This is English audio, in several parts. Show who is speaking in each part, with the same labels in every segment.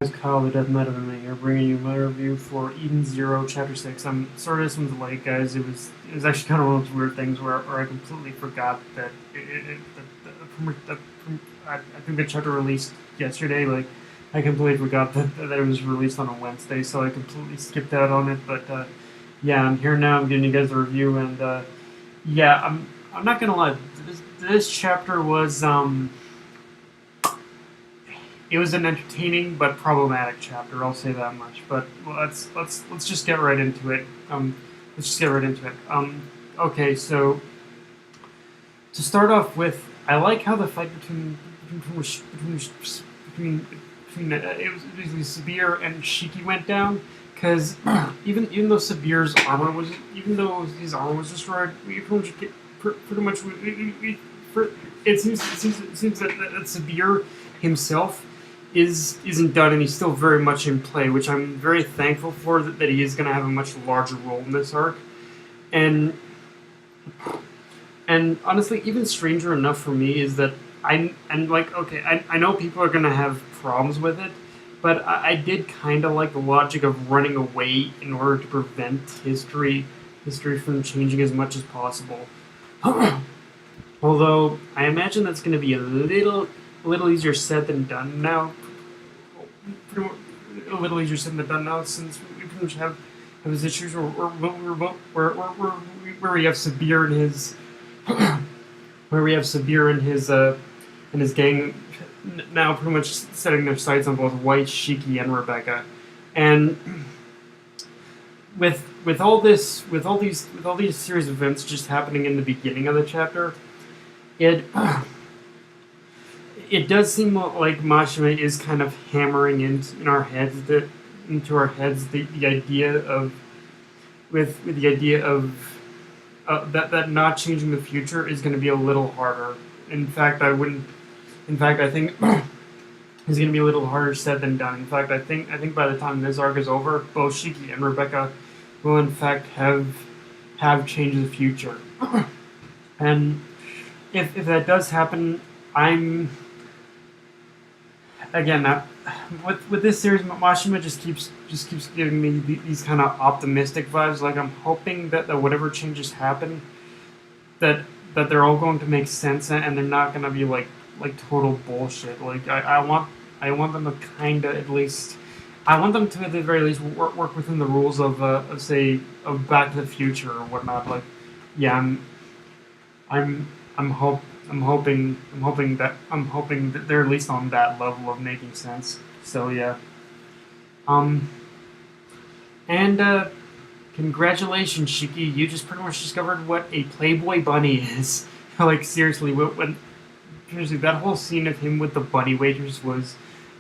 Speaker 1: It's Kyle the Death Knight of MMA here, bringing you my review for Eden Zero Chapter 6. I'm sorry this one's late, guys. It was actually kind of one of those weird things where I completely forgot that I think the chapter released yesterday. Like, I completely forgot that it was released on a Wednesday, so I completely skipped out on it. But yeah, I'm here now. I'm giving you guys a review, and yeah, I'm not gonna lie. This chapter was it was an entertaining but problematic chapter. I'll say that much. But let's just get right into it. Let's just get right into it. Okay, so to start off with, I like how the fight between it was basically Sabir and Shiki went down, because even though Sabir's armor was even though his armor was destroyed, we pretty much it seems that Sabir himself isn't done, and he's still very much in play, which I'm very thankful for, that he is going to have a much larger role in this arc. And honestly, even stranger enough for me is that I know people are going to have problems with it, but I did kind of like the logic of running away in order to prevent history from changing as much as possible. Although I imagine that's going to be a little easier said than done now. A little easier said than done now, since we pretty much have his issues where we have Sabir and his and his gang now pretty much setting their sights on both White, Shiki, and Rebecca. And with all these series of events just happening in the beginning of the chapter, it it does seem like Mashima is kind of hammering into our heads the idea of the idea of that not changing the future is going to be a little harder. In fact, I wouldn't. In fact, I think it's going to be a little harder said than done. In fact, I think by the time this arc is over, both Shiki and Rebecca will in fact have changed the future. And if that does happen, I'm again with this series, Mashima just keeps giving me these kind of optimistic vibes. Like, I'm hoping that whatever changes happen, that they're all going to make sense, and they're not going to be like total bullshit. Like, I want them to kind of, at least, I want them to at the very least work within the rules of say of Back to the Future or whatnot. Like, yeah, I'm I'm hope I'm hoping that they're at least on that level of making sense. So yeah. Um and congratulations, Shiki. You just pretty much discovered what a Playboy bunny is. Like, seriously, when seriously, that whole scene of him with the bunny waiters was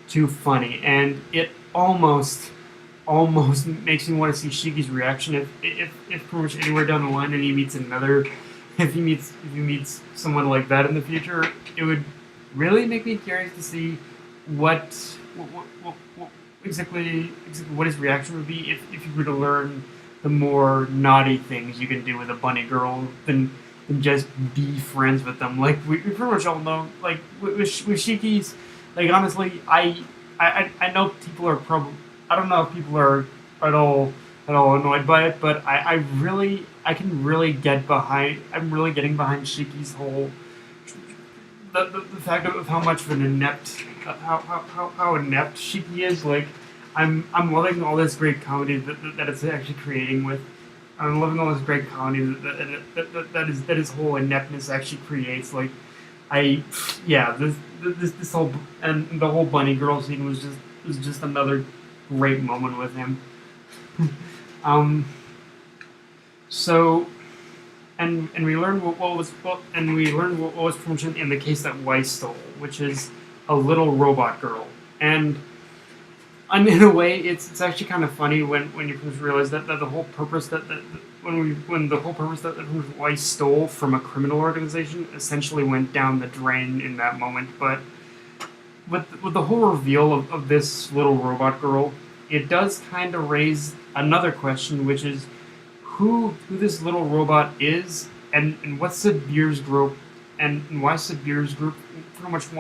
Speaker 1: too funny, and it almost makes me want to see Shiki's reaction if pretty much anywhere down the line, and he meets another if he meets someone like that in the future. It would really make me curious to see what exactly what his reaction would be if you were to learn the more naughty things you can do with a bunny girl than just be friends with them. Like, we pretty much all know, like, with Shiki's, like, honestly, I know people are probably, I don't know if people are at all annoyed by it, but I can really get behind. I'm really getting behind Shiki's whole the fact of how much of an inept how inept Shiki is. Like, I'm loving all this great comedy that it's actually creating with. I'm loving all this great comedy that his whole ineptness actually creates. Like, I yeah, this whole, and the whole bunny girl scene was just another great moment with him. um, so, and we learned what was promotion in the case that Weiss stole, which is a little robot girl. And in a way, it's actually kind of funny when you first realize that the whole purpose when the whole purpose that Weiss stole from a criminal organization essentially went down the drain in that moment. But with the whole reveal of this little robot girl, it does kind of raise another question, which is who this little robot is, and what's Sabir's group, and why Sabir's group pretty much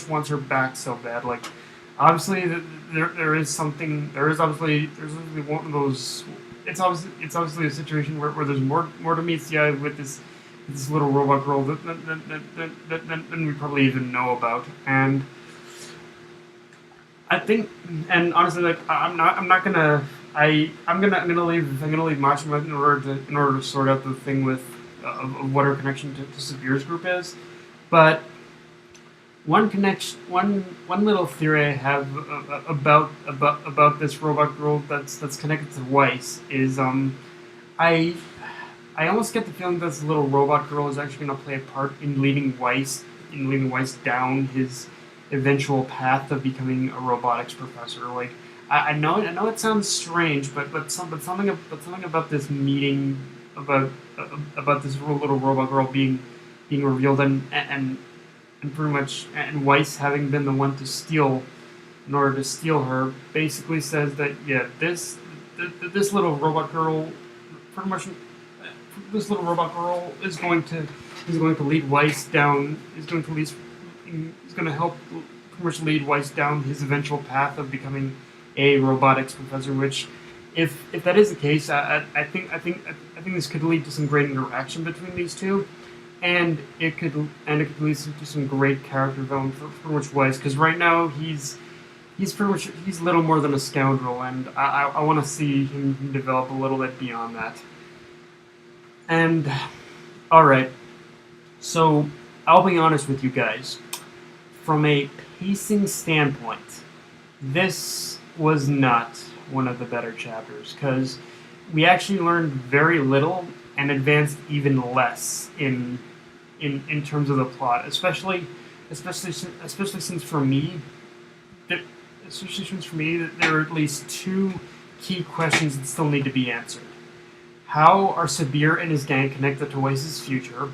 Speaker 1: wants her back so bad. Like, obviously there's obviously one of those. It's obviously a situation where there's more to meet the eye with this little robot girl than we probably even know about. And I think, and honestly, like I'm not gonna I'm gonna leave Mashima in order to sort out the thing with of what her connection to Sabir's group is. But one little theory I have about this robot girl that's connected to Weiss is I I almost get the feeling that this little robot girl is actually going to play a part in leading Weiss down his eventual path of becoming a robotics professor. Like I know it sounds strange, but something about this meeting about this little robot girl being revealed and pretty much and Weiss having been the one to steal in order to steal her basically says that yeah this little robot girl pretty much this little robot girl is going to lead Weiss down is going to help pretty much lead Weiss down his eventual path of becoming a robotics professor. Which, if that is the case, I think this could lead to some great interaction between these two, and it could lead to some great character development for pretty much Weiss. Because right now he's little more than a scoundrel, and I want to see him develop a little bit beyond that. And all right, so I'll be honest with you guys. From a pacing standpoint, this was not one of the better chapters because we actually learned very little and advanced even less in terms of the plot, especially since for me, that especially since for me that there are at least two key questions that still need to be answered. How are Sabir and his gang connected to Weiss's future?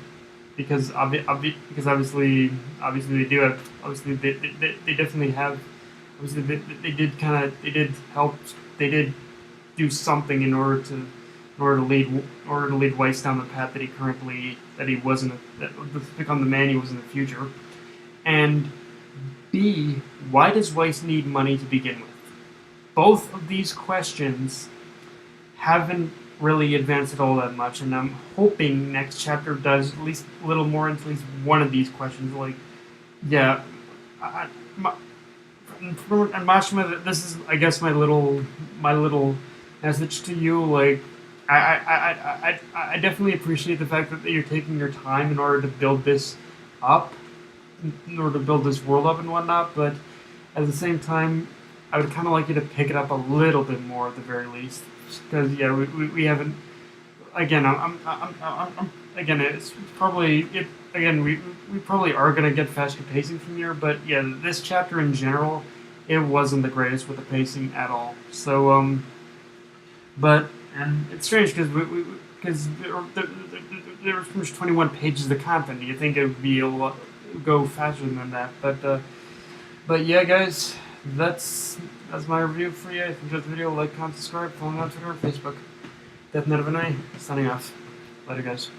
Speaker 1: Because obviously they do have obviously they definitely have obviously they did help they did do something in order to lead Weiss down the path that he wasn't that to become the man he was in the future. And B, why does Weiss need money to begin with? Both of these questions haven't really advanced at all that much, and I'm hoping next chapter does at least a little more into at least one of these questions. Like, yeah, my, and Mashima, this is, I guess, my little message to you. Like, I definitely appreciate the fact that you're taking your time in order to build this up, in order to build this world up and whatnot. But at the same time, I would kind of like you to pick it up a little bit more at the very least, because yeah, we haven't. Again, again, it's probably it. Again, we probably are gonna get faster pacing from here, but yeah, this chapter in general, it wasn't the greatest with the pacing at all. So but and it's strange because there was pretty much 21 pages of content. You think it would be a lot, go faster than that, but yeah, guys, that's my review for you. If you enjoyed the video, like, comment, subscribe, follow me on Twitter and Facebook. Death Net of an Eye, signing off. Later, guys.